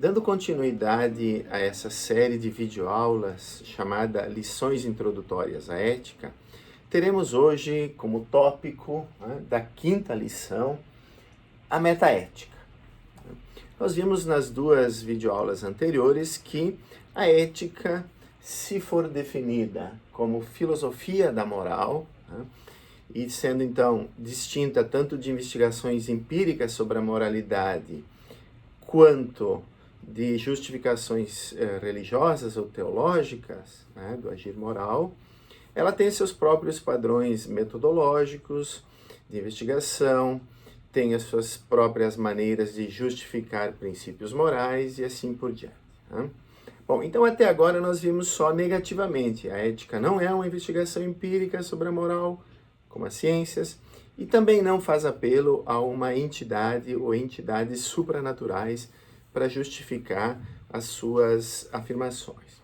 Dando continuidade a essa série de videoaulas chamada Lições Introdutórias à Ética, teremos hoje como tópico da quinta lição a metaética. Nós vimos nas duas videoaulas anteriores que a ética, se for definida como filosofia da moral, e sendo então distinta tanto de investigações empíricas sobre a moralidade, quanto de justificações religiosas ou teológicas, do agir moral, ela tem seus próprios padrões metodológicos de investigação, tem as suas próprias maneiras de justificar princípios morais e assim por diante. Bom, então até agora nós vimos só negativamente. A ética não é uma investigação empírica sobre a moral, como as ciências, e também não faz apelo a uma entidade ou entidades supranaturais para justificar as suas afirmações.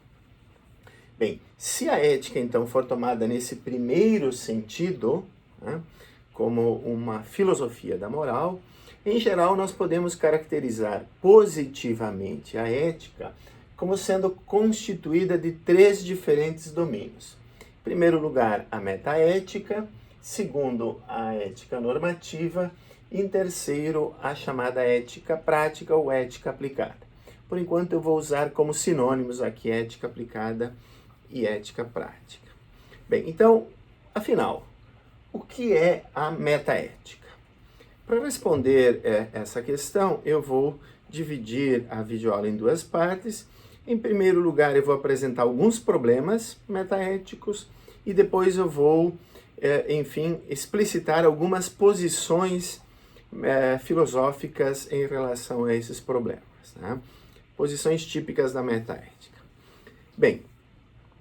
Bem, se a ética então for tomada nesse primeiro sentido, como uma filosofia da moral, em geral nós podemos caracterizar positivamente a ética como sendo constituída de três diferentes domínios. Em primeiro lugar, a metaética, segundo, a ética normativa, e em terceiro, a chamada ética prática ou ética aplicada. Por enquanto eu vou usar como sinônimos aqui ética aplicada e ética prática. Bem, então, afinal, o que é a metaética? Para responder essa questão, eu vou dividir a videoaula em duas partes. Em primeiro lugar, eu vou apresentar alguns problemas metaéticos e depois eu vou, enfim, explicitar algumas posições filosóficas em relação a esses problemas. Posições típicas da metaética. Bem,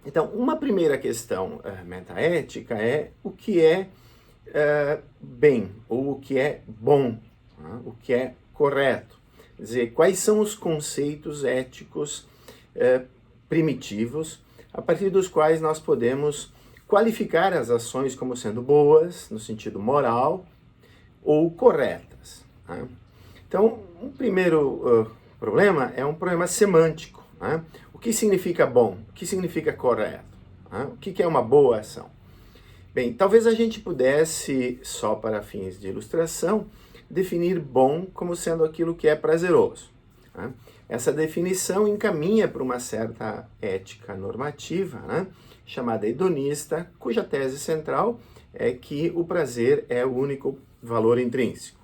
então, uma primeira questão metaética é o que é bem, ou o que é bom, o que é correto. Quer dizer, quais são os conceitos éticos primitivos, a partir dos quais nós podemos qualificar as ações como sendo boas, no sentido moral, ou corretas. Então, um primeiro problema é um problema semântico. O que significa bom? O que significa correto? O que é uma boa ação? Bem, talvez a gente pudesse, só para fins de ilustração, definir bom como sendo aquilo que é prazeroso. Essa definição encaminha para uma certa ética normativa, chamada hedonista, cuja tese central é que o prazer é o único valor intrínseco.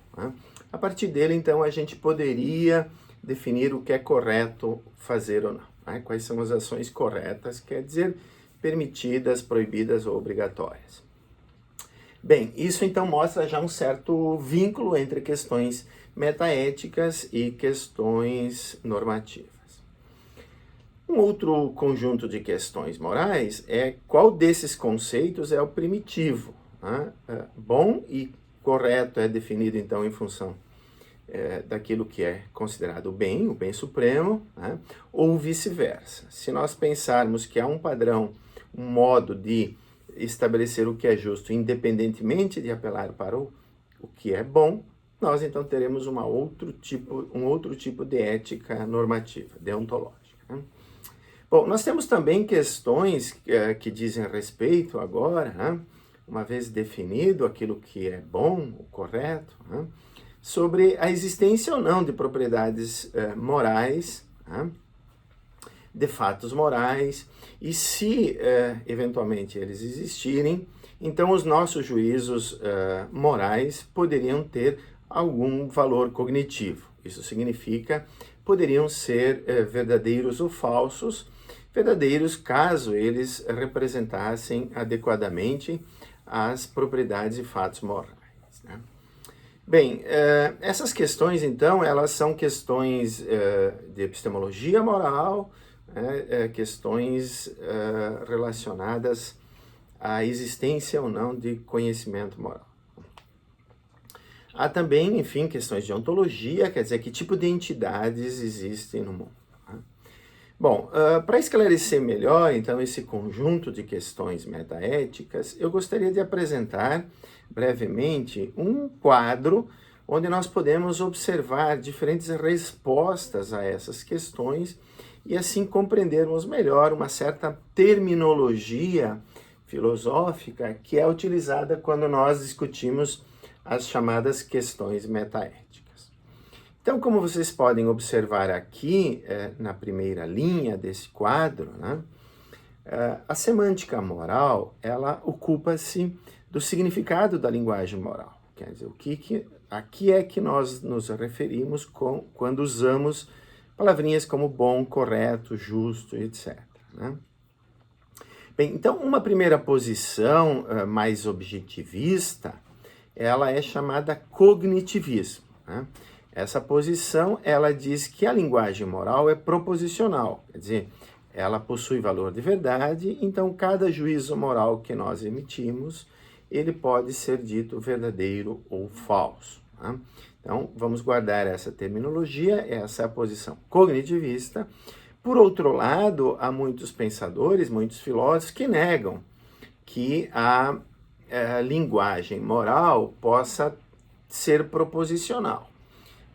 A partir dele, então, a gente poderia definir o que é correto fazer ou não. Quais são as ações corretas, quer dizer, permitidas, proibidas ou obrigatórias. Bem, isso então mostra já um certo vínculo entre questões metaéticas e questões normativas. Um outro conjunto de questões morais é qual desses conceitos é o primitivo. Bom e correto é definido então em função daquilo que é considerado bem, o bem supremo, ou vice-versa. Se nós pensarmos que há um padrão, um modo de estabelecer o que é justo, independentemente de apelar para o que é bom, nós então teremos um outro tipo de ética normativa, deontológica. Bom, nós temos também questões que dizem respeito agora, uma vez definido aquilo que é bom, o correto, sobre a existência ou não de propriedades morais, de fatos morais, e se eventualmente eles existirem, então os nossos juízos morais poderiam ter algum valor cognitivo. Isso significa, poderiam ser verdadeiros ou falsos, verdadeiros caso eles representassem adequadamente as propriedades e fatos morais. Bem, essas questões, então, elas são questões de epistemologia moral, questões relacionadas à existência ou não de conhecimento moral. Há também, enfim, questões de ontologia, quer dizer, que tipo de entidades existem no mundo. Bom, para esclarecer melhor, então, esse conjunto de questões metaéticas, eu gostaria de apresentar brevemente um quadro onde nós podemos observar diferentes respostas a essas questões e assim compreendermos melhor uma certa terminologia filosófica que é utilizada quando nós discutimos as chamadas questões metaéticas. Então, como vocês podem observar aqui, na primeira linha desse quadro, né, a semântica moral, ela ocupa-se do significado da linguagem moral. Quer dizer, aqui é que nós nos referimos quando usamos palavrinhas como bom, correto, justo, etc. Né? Bem, então, uma primeira posição mais objetivista, ela é chamada cognitivismo. Né? Essa posição, ela diz que a linguagem moral é proposicional, quer dizer, ela possui valor de verdade, então cada juízo moral que nós emitimos, ele pode ser dito verdadeiro ou falso. Tá? Então, vamos guardar essa terminologia, essa é a posição cognitivista. Por outro lado, há muitos pensadores, muitos filósofos que negam que a linguagem moral possa ser proposicional.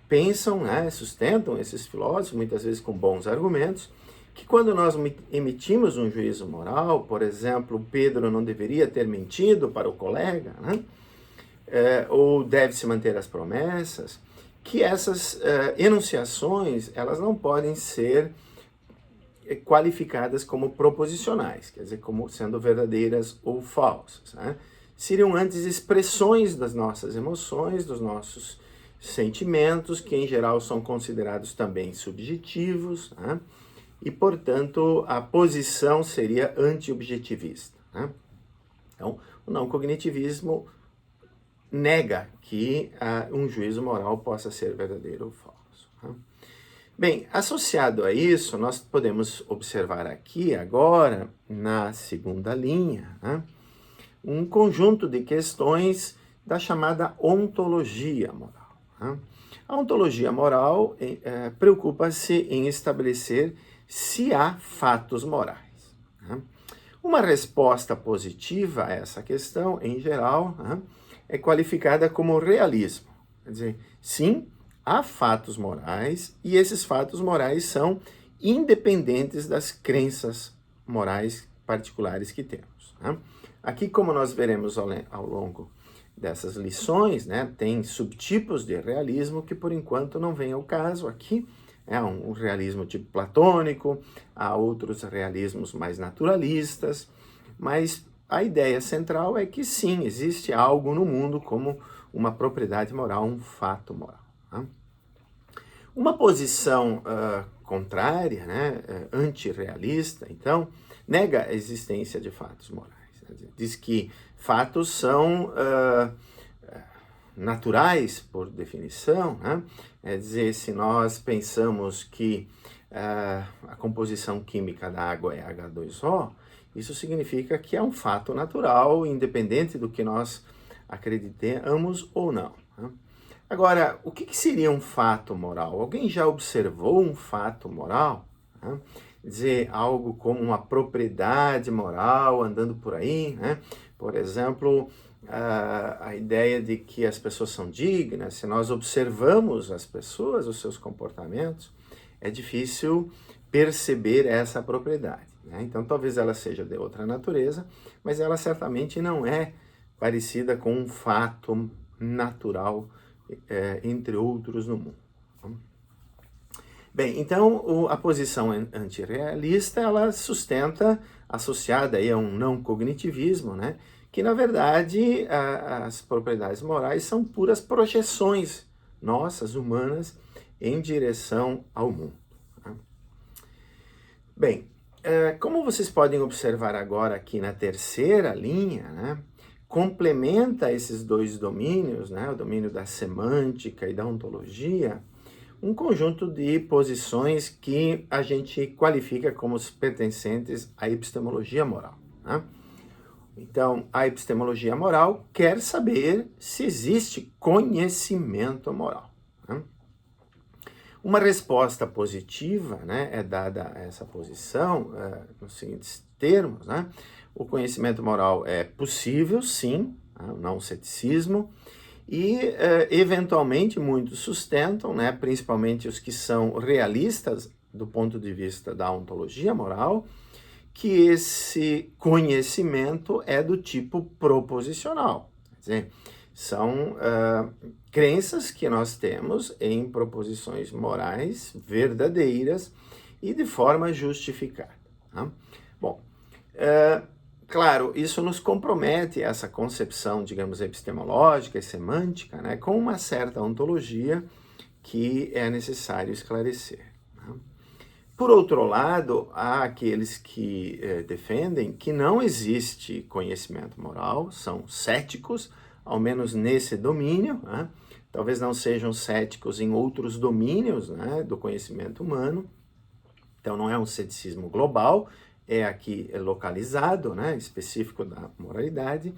Pensam, né, sustentam esses filósofos, muitas vezes com bons argumentos, que quando nós emitimos um juízo moral, por exemplo, Pedro não deveria ter mentido para o colega, né? Ou deve-se manter as promessas, que essas enunciações, elas não podem ser qualificadas como proposicionais, quer dizer, como sendo verdadeiras ou falsas. Né? Seriam antes expressões das nossas emoções, dos nossos sentimentos, que em geral são considerados também subjetivos, né? E, portanto, a posição seria anti-objetivista. Né? Então, o não-cognitivismo nega que um juízo moral possa ser verdadeiro ou falso. Né? Bem, associado a isso, nós podemos observar aqui, agora, na segunda linha, né, um conjunto de questões da chamada ontologia moral. Né? A ontologia moral preocupa-se em estabelecer se há fatos morais. Né? Uma resposta positiva a essa questão, em geral, né, é qualificada como realismo. Quer dizer, sim, há fatos morais e esses fatos morais são independentes das crenças morais particulares que temos. Né? Aqui, como nós veremos ao longo dessas lições, né, tem subtipos de realismo que, por enquanto, não vem ao caso aqui. É um realismo tipo platônico, há outros realismos mais naturalistas, mas a ideia central é que sim, existe algo no mundo como uma propriedade moral, um fato moral. Né? Uma posição contrária, né, antirrealista, então, nega a existência de fatos morais. Diz que fatos são naturais, por definição, né? É dizer, se nós pensamos que a composição química da água é H2O, isso significa que é um fato natural, independente do que nós acreditemos ou não. Né? Agora, o que seria um fato moral? Alguém já observou um fato moral? Né? Dizer, algo como uma propriedade moral andando por aí, né? Por exemplo, a ideia de que as pessoas são dignas, se nós observamos as pessoas, os seus comportamentos, é difícil perceber essa propriedade. Né? Então, talvez ela seja de outra natureza, mas ela certamente não é parecida com um fato natural, entre outros no mundo. Bem, então a posição antirrealista, ela sustenta, associada aí a um não cognitivismo, né, que na verdade as propriedades morais são puras projeções nossas, humanas, em direção ao mundo. Né? Bem, como vocês podem observar agora aqui na terceira linha, né, complementa esses dois domínios, né, o domínio da semântica e da ontologia, um conjunto de posições que a gente qualifica como pertencentes à epistemologia moral. Né? Então, a epistemologia moral quer saber se existe conhecimento moral. Né? Uma resposta positiva, né, é dada a essa posição nos seguintes termos. Né? O conhecimento moral é possível, sim, não ceticismo, E, eventualmente, muitos sustentam, né, principalmente os que são realistas do ponto de vista da ontologia moral, que esse conhecimento é do tipo proposicional. Quer dizer, são crenças que nós temos em proposições morais verdadeiras e de forma justificada. Tá? Bom, claro, isso nos compromete, essa concepção, digamos, epistemológica e semântica, né, com uma certa ontologia que é necessário esclarecer. Né? Por outro lado, há aqueles que defendem que não existe conhecimento moral, são céticos, ao menos nesse domínio, né? Talvez não sejam céticos em outros domínios, né, do conhecimento humano. Então não é um ceticismo global, é aqui localizado, né, específico da moralidade.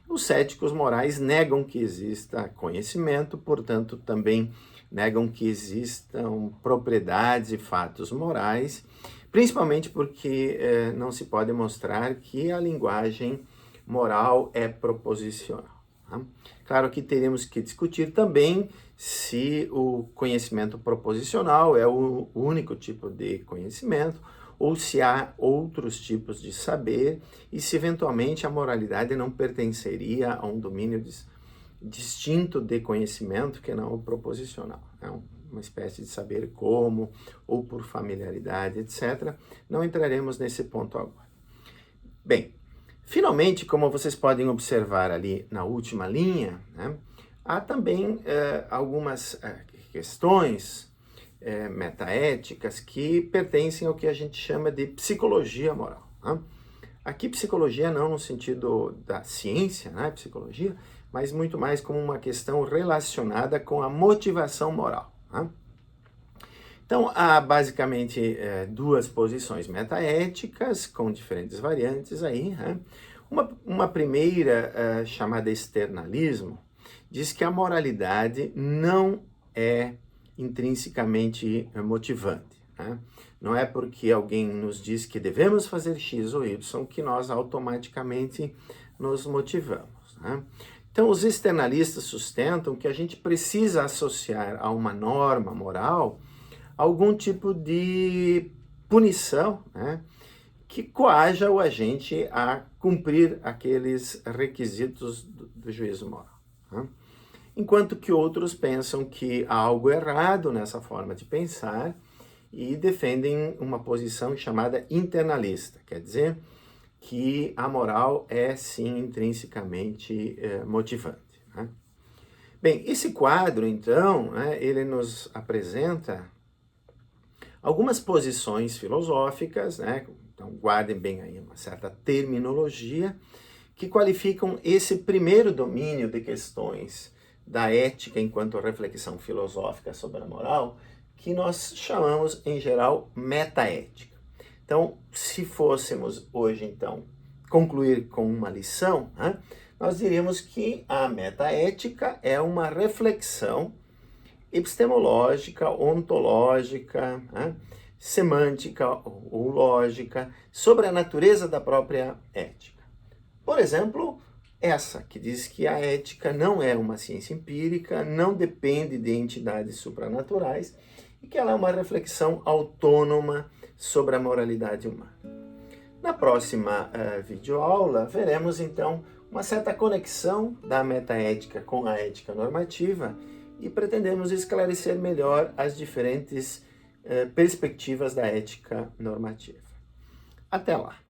Os céticos morais negam que exista conhecimento, portanto também negam que existam propriedades e fatos morais, principalmente porque não se pode mostrar que a linguagem moral é proposicional. Tá? Claro que teremos que discutir também se o conhecimento proposicional é o único tipo de conhecimento, ou se há outros tipos de saber, e se eventualmente a moralidade não pertenceria a um domínio distinto de conhecimento que não o proposicional. É uma espécie de saber como, ou por familiaridade, etc. Não entraremos nesse ponto agora. Bem, finalmente, como vocês podem observar ali na última linha, né, há também algumas questões metaéticas que pertencem ao que a gente chama de psicologia moral. Né? Aqui psicologia não no sentido da ciência, né, psicologia, mas muito mais como uma questão relacionada com a motivação moral. Né? Então, há basicamente duas posições metaéticas, com diferentes variantes aí. Né? Uma primeira, chamada externalismo, diz que a moralidade não é intrinsecamente motivante. Né? Não é porque alguém nos diz que devemos fazer X ou Y que nós automaticamente nos motivamos. Né? Então, os externalistas sustentam que a gente precisa associar a uma norma moral algum tipo de punição, né, que coaja o agente a cumprir aqueles requisitos do juízo moral. Né? Enquanto que outros pensam que há algo errado nessa forma de pensar e defendem uma posição chamada internalista, quer dizer, que a moral é sim intrinsecamente motivante. Né? Bem, esse quadro, então, né, ele nos apresenta algumas posições filosóficas, né, então guardem bem aí uma certa terminologia, que qualificam esse primeiro domínio de questões da ética enquanto reflexão filosófica sobre a moral, que nós chamamos, em geral, metaética. Então, se fôssemos hoje, então, concluir com uma lição, né, nós diríamos que a metaética é uma reflexão epistemológica, ontológica, né, semântica ou lógica sobre a natureza da própria ética. Por exemplo, essa que diz que a ética não é uma ciência empírica, não depende de entidades supranaturais e que ela é uma reflexão autônoma sobre a moralidade humana. Na próxima videoaula, veremos então uma certa conexão da metaética com a ética normativa e pretendemos esclarecer melhor as diferentes perspectivas da ética normativa. Até lá!